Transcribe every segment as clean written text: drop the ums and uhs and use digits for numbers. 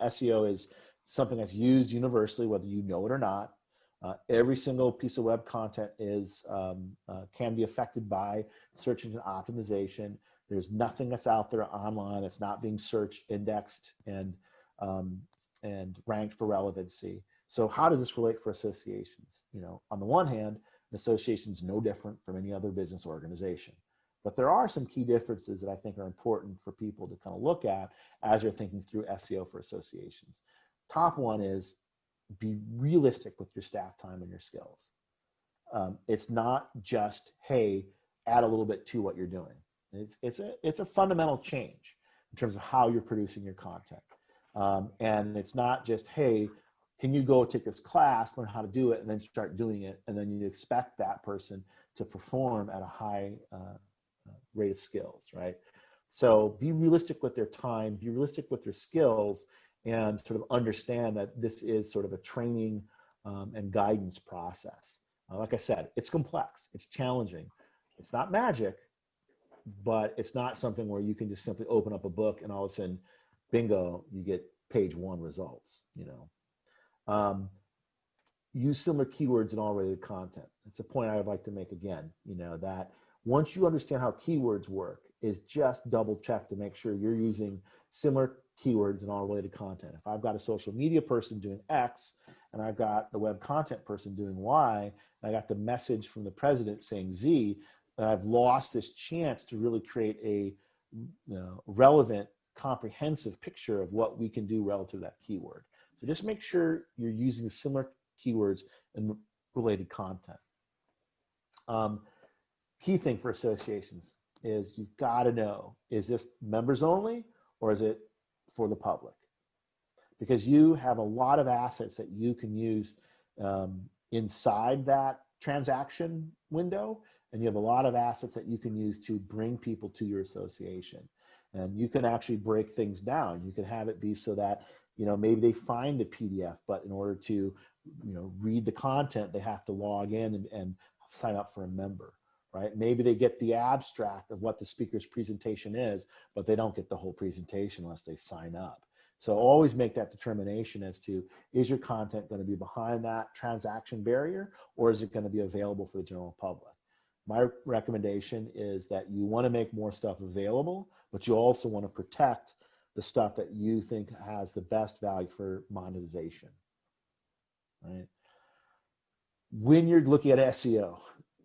SEO is something that's used universally, whether you know it or not. Every single piece of web content can be affected by search engine optimization. There's nothing that's out there online that's not being searched, indexed, and ranked for relevancy. So how does this relate for associations? On the one hand, an association is no different from any other business organization. But there are some key differences that I think are important for people to kind of look at as you're thinking through SEO for associations. Top one is be realistic with your staff time and your skills. It's not just, hey, add a little bit to what you're doing. It's a fundamental change in terms of how you're producing your content. And it's not just, hey, can you go take this class, learn how to do it, and then start doing it, and then you expect that person to perform at a high rate of skills, right? So be realistic with their time, be realistic with their skills, and sort of understand that this is sort of a training and guidance process. Like I said, it's complex, it's challenging. It's not magic, but it's not something where you can just simply open up a book and all of a sudden, bingo, you get page 1 results, Use similar keywords in all related content. It's a point I would like to make again, that once you understand how keywords work, is just double check to make sure you're using similar keywords in all related content. If I've got a social media person doing X and I've got the web content person doing Y, and I got the message from the president saying Z, then I've lost this chance to really create a relevant, comprehensive picture of what we can do relative to that keyword. So just make sure you're using similar keywords in related content. Key thing for associations is you've got to know, is this members only or is it for the public? Because you have a lot of assets that you can use inside that transaction window, and you have a lot of assets that you can use to bring people to your association. And you can actually break things down. You can have it be so that maybe they find the PDF, but in order to read the content, they have to log in and sign up for a member. Right? Maybe they get the abstract of what the speaker's presentation is, but they don't get the whole presentation unless they sign up. So always make that determination as to, is your content going to be behind that transaction barrier, or is it going to be available for the general public? My recommendation is that you want to make more stuff available, but you also want to protect the stuff that you think has the best value for monetization. Right? When you're looking at SEO,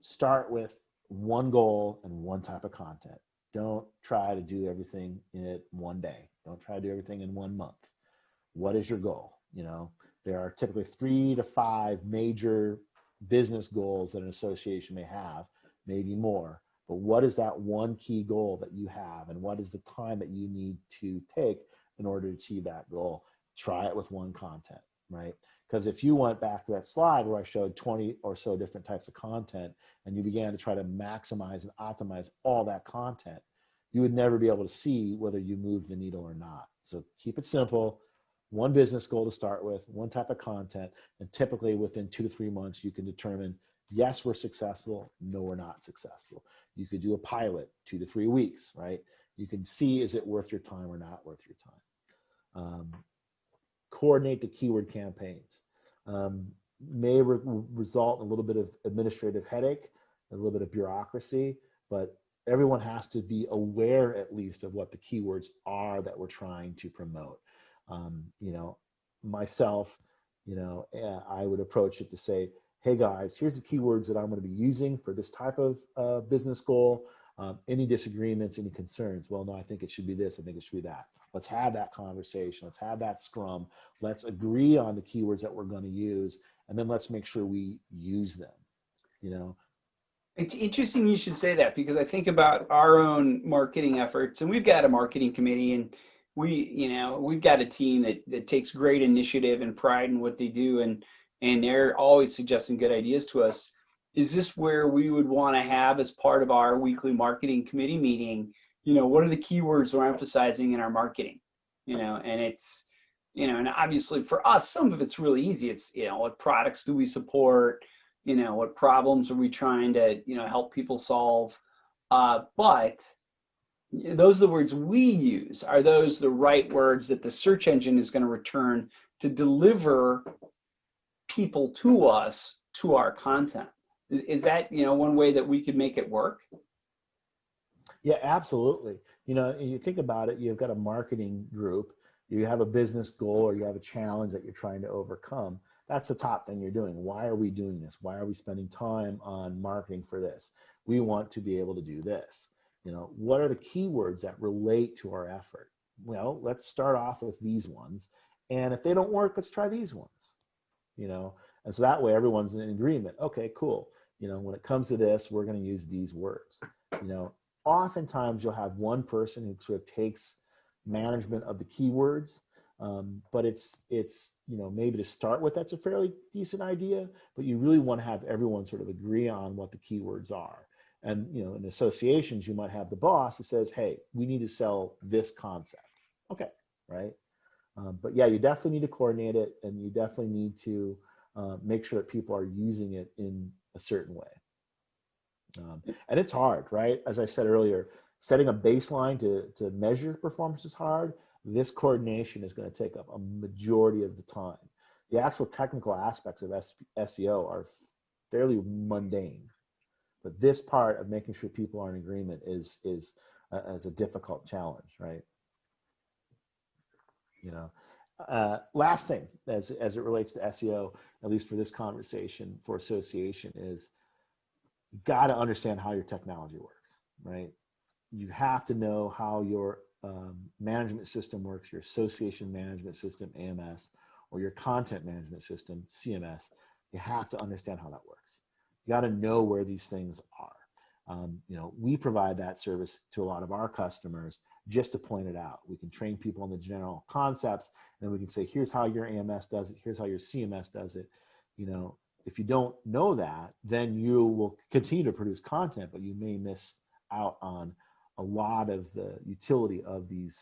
start with one goal and one type of content. Don't try to do everything in one day. Don't try to do everything in 1 month. What is your goal? There are typically 3 to 5 major business goals that an association may have, maybe more. But what is that one key goal that you have, and what is the time that you need to take in order to achieve that goal? Try it with one content, right? Because if you went back to that slide where I showed 20 or so different types of content and you began to try to maximize and optimize all that content, you would never be able to see whether you moved the needle or not. So keep it simple, one business goal to start with, one type of content, and typically within 2 to 3 months you can determine, yes, we're successful, no, we're not successful. You could do a pilot, 2 to 3 weeks, right? You can see, is it worth your time or not worth your time? Coordinate the keyword campaigns. May result in a little bit of administrative headache, a little bit of bureaucracy, but everyone has to be aware at least of what the keywords are that we're trying to promote. Myself, I would approach it to say, hey guys, here's the keywords that I'm going to be using for this type of business goal. Any disagreements, any concerns? Well, no, I think it should be this. I think it should be that. Let's have that conversation. Let's have that scrum. Let's agree on the keywords that we're going to use, and then let's make sure we use them. It's interesting you should say that, because I think about our own marketing efforts, and we've got a marketing committee, and we've got a team that takes great initiative and pride in what they do, and they're always suggesting good ideas to us. Is this where we would want to have, as part of our weekly marketing committee meeting, what are the keywords we're emphasizing in our marketing? And it's, and obviously for us, some of it's really easy. It's, what products do we support? What problems are we trying to, help people solve? But those are the words we use. Are those the right words that the search engine is going to return to deliver people to us, to our content? Is that, one way that we could make it work? Yeah, absolutely. You think about it, you've got a marketing group, you have a business goal, or you have a challenge that you're trying to overcome. That's the top thing you're doing. Why are we doing this? Why are we spending time on marketing for this? We want to be able to do this. What are the keywords that relate to our effort? Well, let's start off with these ones. And if they don't work, let's try these ones. And so that way everyone's in agreement. Okay, cool. When it comes to this, we're going to use these words. Oftentimes you'll have one person who sort of takes management of the keywords, but it's maybe to start with that's a fairly decent idea, but you really want to have everyone sort of agree on what the keywords are. And in associations you might have the boss who says, hey, we need to sell this concept. Okay, right? But yeah, you definitely need to coordinate it, and you definitely need to make sure that people are using it in a certain way. And it's hard, right? As I said earlier, setting a baseline to measure performance is hard. This coordination is going to take up a majority of the time. The actual technical aspects of SEO are fairly mundane, but this part of making sure people are in agreement is a difficult challenge, right? Last thing as it relates to SEO, at least for this conversation for association, is you got to understand how your technology works, right? You have to know how your management system works, your association management system, AMS, or your content management system, CMS. You have to understand how that works. You got to know where these things are. We provide that service to a lot of our customers just to point it out. We can train people on the general concepts, and we can say, here's how your AMS does it, here's how your CMS does it. If you don't know that, then you will continue to produce content, but you may miss out on a lot of the utility of these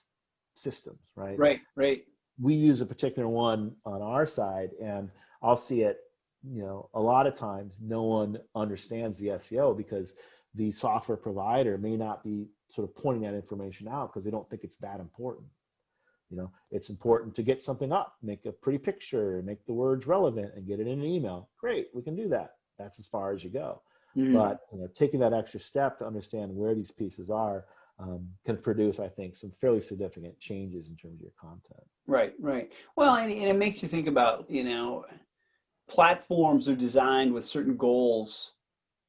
systems, right? Right. We use a particular one on our side, and I'll see it, a lot of times no one understands the SEO because the software provider may not be sort of pointing that information out because they don't think it's that important. It's important to get something up, make a pretty picture, make the words relevant, and get it in an email. Great, we can do that. That's as far as you go. But taking that extra step to understand where these pieces are can produce, I think, some fairly significant changes in terms of your content. Right. Well, and it makes you think about, platforms are designed with certain goals,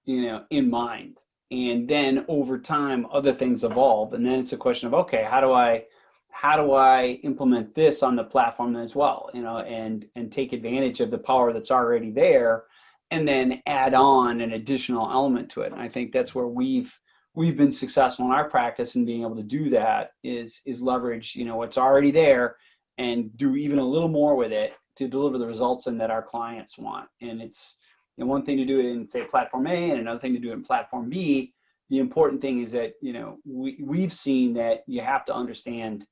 in mind. And then over time, other things evolve. And then it's a question of, okay, how do I implement this on the platform as well, and take advantage of the power that's already there, and then add on an additional element to it. And I think that's where we've been successful in our practice in being able to do that is leverage, what's already there and do even a little more with it to deliver the results that our clients want. And it's one thing to do it in, say, platform A, and another thing to do it in platform B. The important thing is that, we've seen that you have to understand,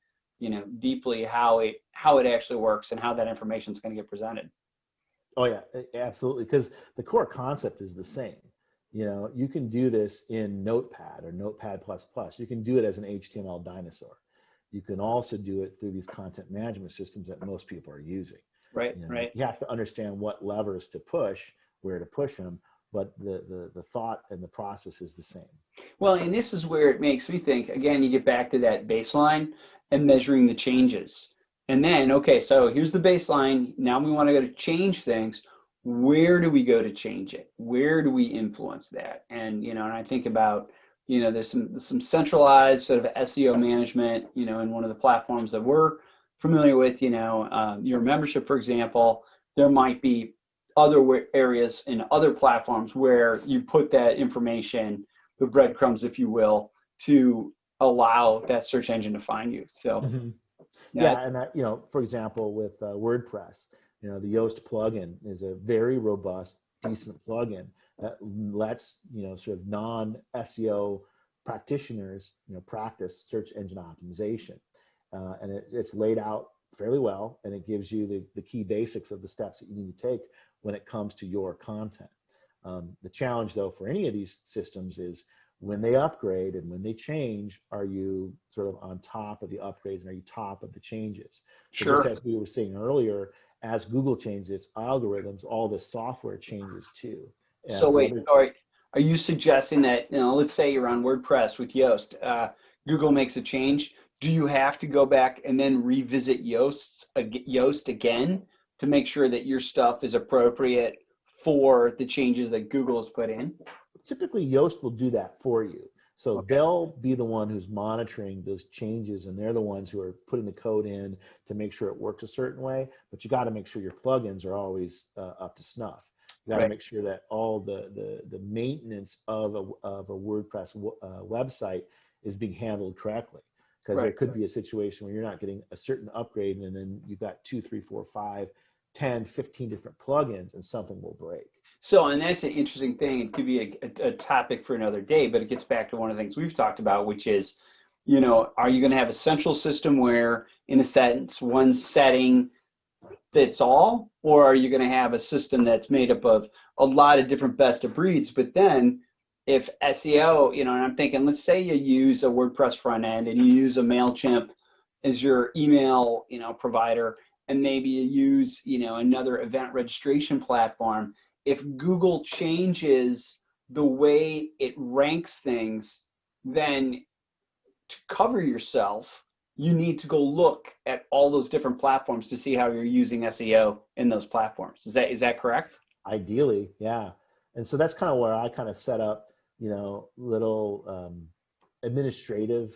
deeply how it actually works and how that information is going to get presented. Oh yeah, absolutely. Because the core concept is the same. You can do this in Notepad or Notepad++. You can do it as an HTML dinosaur. You can also do it through these content management systems that most people are using. Right. You have to understand what levers to push, where to push them, but the thought and the process is the same. Well, and this is where it makes me think, again, you get back to that baseline and measuring the changes. And then, okay, so here's the baseline. Now we want to go to change things. Where do we go to change it? Where do we influence that? And, and I think about, there's some centralized sort of SEO management, in one of the platforms that we're familiar with, your membership, for example. There might be other areas in other platforms where you put that information, the breadcrumbs, if you will, to allow that search engine to find you. So, yeah, and that, for example, with WordPress, the Yoast plugin is a very robust, decent plugin that lets sort of non-SEO practitioners practice search engine optimization, and it's laid out fairly well, and it gives you the key basics of the steps that you need to take when it comes to your content. The challenge, though, for any of these systems is when they upgrade and when they change, are you sort of on top of the upgrades and are you top of the changes? So just Sure. as we were saying earlier, as Google changes its algorithms, all the software changes too. So For wait, other, sorry. Are you suggesting that, let's say you're on WordPress with Yoast, Google makes a change. Do you have to go back and then revisit Yoast again to make sure that your stuff is appropriate for the changes that Google has put in? typically Yoast will do that for you. So Okay. they'll be the one who's monitoring those changes, and they're the ones who are putting the code in to make sure it works a certain way. But you got to make sure your plugins are always up to snuff. You got to Right. make sure that all the maintenance of a WordPress website is being handled correctly. Because there Right. could be a situation where you're not getting a certain upgrade, and then you've got 2, 3, 4, 5, 10, 15 different plugins, and something will break. So, and that's an interesting thing. It could be a topic for another day, but it gets back to one of the things we've talked about, which is, are you going to have a central system where, in a sense, one setting fits all, or are you going to have a system that's made up of a lot of different best of breeds? But then, if SEO, and I'm thinking, let's say you use a WordPress front end and you use a MailChimp as your email, provider, and maybe you use, another event registration platform. If Google changes the way it ranks things, then to cover yourself, you need to go look at all those different platforms to see how you're using SEO in those platforms. Is that correct? Ideally, yeah. And so that's kind of where I kind of set up, little administrative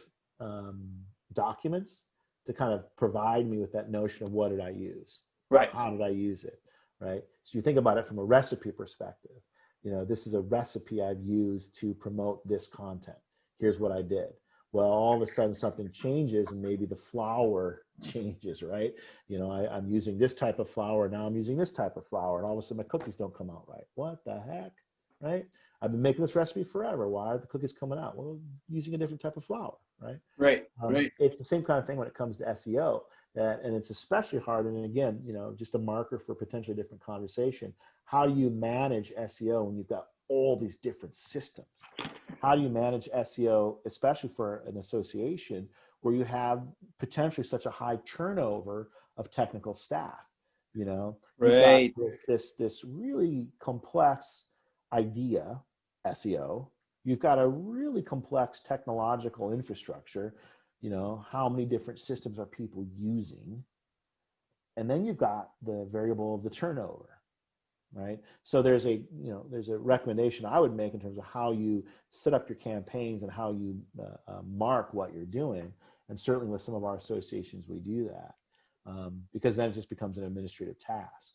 documents to kind of provide me with that notion of what did I use, Right. how did I use it, right? So you think about it from a recipe perspective. This is a recipe I've used to promote this content. Here's what I did. Well, all of a sudden something changes and maybe the flour changes, right? I'm using this type of flour, now I'm using this type of flour, and all of a sudden my cookies don't come out right. What the heck, right? I've been making this recipe forever. Why are the cookies coming out? Well, using a different type of flour, right? Right. Right. It's the same kind of thing when it comes to SEO, and it's especially hard. And again, just a marker for potentially different conversation. How do you manage SEO when you've got all these different systems? How do you manage SEO, especially for an association where you have potentially such a high turnover of technical staff? You've got Right. this really complex idea, SEO. You've got a really complex technological infrastructure. How many different systems are people using? And then you've got the variable of the turnover, right? So there's a recommendation I would make in terms of how you set up your campaigns and how you mark what you're doing. And certainly with some of our associations, we do that because then it just becomes an administrative task.